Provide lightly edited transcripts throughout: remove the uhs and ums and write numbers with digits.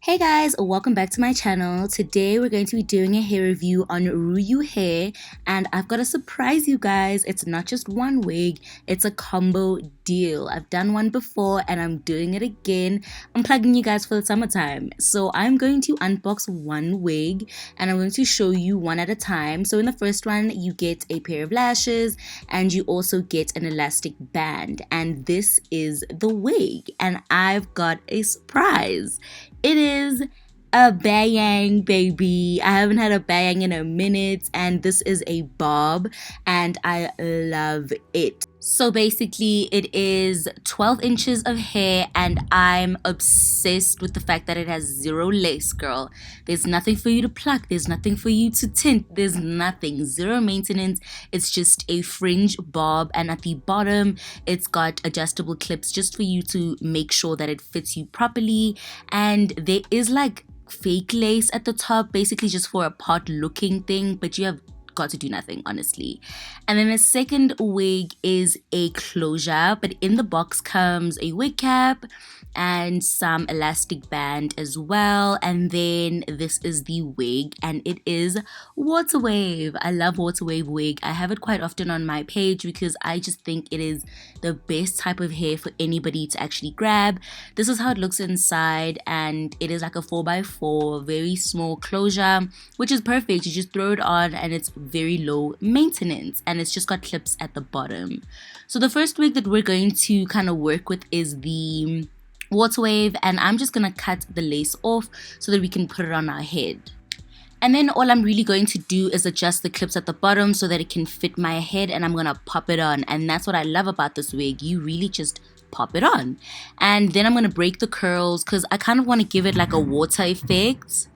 Hey guys, welcome back to my channel. Today we're going to be doing a hair review on RuiYu Hair, and I've got to surprise you guys. It's not just one wig, it's a combo deal. I've done one before and I'm doing it again. I'm plugging you guys for the summertime. So I'm going to unbox one wig and I'm going to show you one at a time. So in the first one, you get a pair of lashes and you also get an elastic band. And this is the wig, and I've got a surprise. It is a bang, baby. I haven't had a bang in a minute, and this is a bob, and I love it. So basically, it is 12 inches of hair, and I'm obsessed with the fact that it has zero lace, girl. There's nothing for you to pluck. There's nothing for you to tint. There's nothing. Zero maintenance. It's just a fringe bob, and at the bottom, it's got adjustable clips just for you to make sure that it fits you properly. And there is like fake lace at the top, basically just for a pot looking thing, but you have got to do nothing, honestly. And then the second wig is a closure, but in the box comes a wig cap and some elastic band as well. And then this is the wig, and it is water wave. I love water wave wig. I have it quite often on my page because I just think it is the best type of hair for anybody to actually grab. This is how it looks inside, and it is like a 4x4, very small closure, which is perfect. You just throw it on and it's very low maintenance, and it's just got clips at the bottom. So the first wig that we're going to kind of work with is the water wave, and I'm just gonna cut the lace off so that we can put it on our head. And then all I'm really going to do is adjust the clips at the bottom so that it can fit my head, and I'm gonna pop it on. And that's what I love about this wig. You really just pop it on. And then I'm gonna break the curls because I kind of want to give it like a water effect.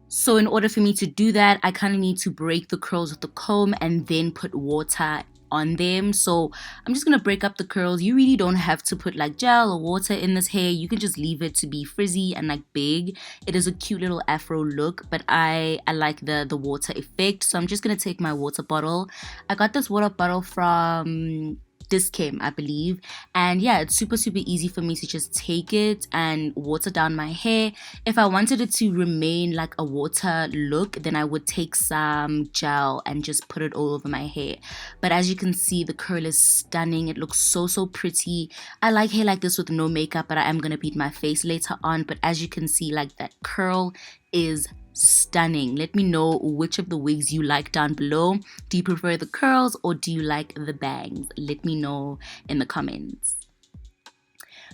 So in order for me to do that, I kind of need to break the curls with the comb and then put water on them. So I'm just gonna break up the curls. You really don't have to put like gel or water in this hair. You can just leave it to be frizzy and like big. It is a cute little afro look, but I like the water effect. So I'm just gonna take my water bottle. I got this water bottle from Discam, I believe, and yeah, it's super easy for me to just take it and water down my hair. If I wanted it to remain like a water look, then I would take some gel and just put it all over my hair. But as you can see, the curl is stunning. It looks so pretty. I like hair like this with no makeup, but I am gonna beat my face later on. But as you can see, like, that curl is stunning. Let me know which of the wigs you like down below. Do you prefer the curls or do you like the bangs? Let me know in the comments.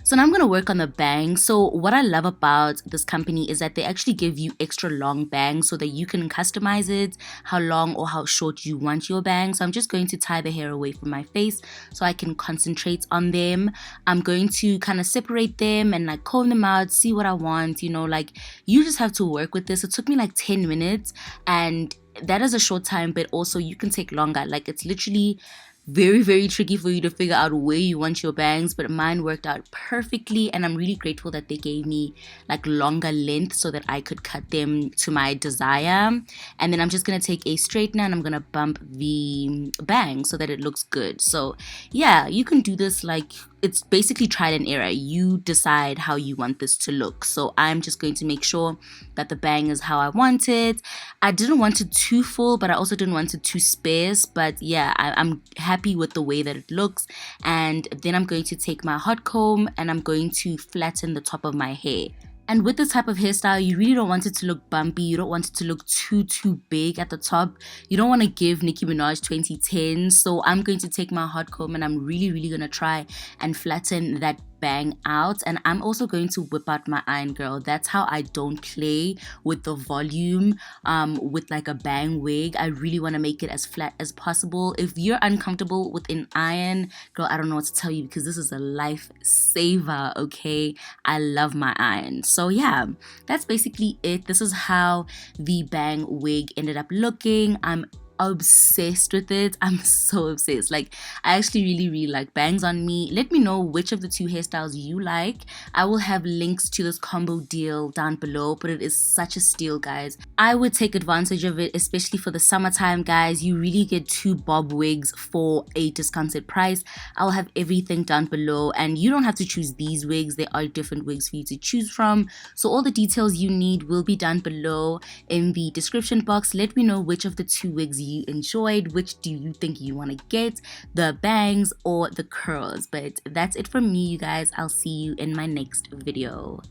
So now I'm going to work on the bangs. So what I love about this company is that they actually give you extra long bangs so that you can customize it, how long or how short you want your bangs. So I'm just going to tie the hair away from my face so I can concentrate on them. I'm going to kind of separate them and like comb them out, see what I want, you know, like you just have to work with this. It took me like 10 minutes, and that is a short time, but also you can take longer. Like, it's literally very tricky for you to figure out where you want your bangs, but mine worked out perfectly, and I'm really grateful that they gave me like longer length so that I could cut them to my desire. And then I'm just gonna take a straightener and I'm gonna bump the bang so that it looks good. So yeah, you can do this, like, it's basically trial and error. You decide how you want this to look. So I'm just going to make sure that the bang is how I want it. I didn't want it too full, but I also didn't want it too sparse. But yeah, I'm happy with the way that it looks. And then I'm going to take my hot comb and I'm going to flatten the top of my hair. And with this type of hairstyle, you really don't want it to look bumpy. You don't want it to look too big at the top. You don't want to give Nicki Minaj 2010. So I'm going to take my hot comb and I'm really going to try and flatten that bang out. And I'm also going to whip out my iron, girl. That's how I don't play with the volume with like a bang wig. I really want to make it as flat as possible. If you're uncomfortable with an iron, girl, I don't know what to tell you because this is a lifesaver, okay? I love my iron. So yeah, that's basically it. This is how the bang wig ended up looking. I'm obsessed with it. I'm so obsessed. Like, I actually really like bangs on me. Let me know which of the two hairstyles you like. I will have links to this combo deal down below, but it is such a steal, guys. I would take advantage of it, especially for the summertime, guys. You really get 2 bob wigs for a discounted price. I'll have everything down below, and you don't have to choose these wigs. There are different wigs for you to choose from, so all the details you need will be down below in the description box. Let me know which of the 2 wigs you enjoyed. Which do you think you want to get, the bangs or the curls? But that's it from me, you guys. I'll see you in my next video.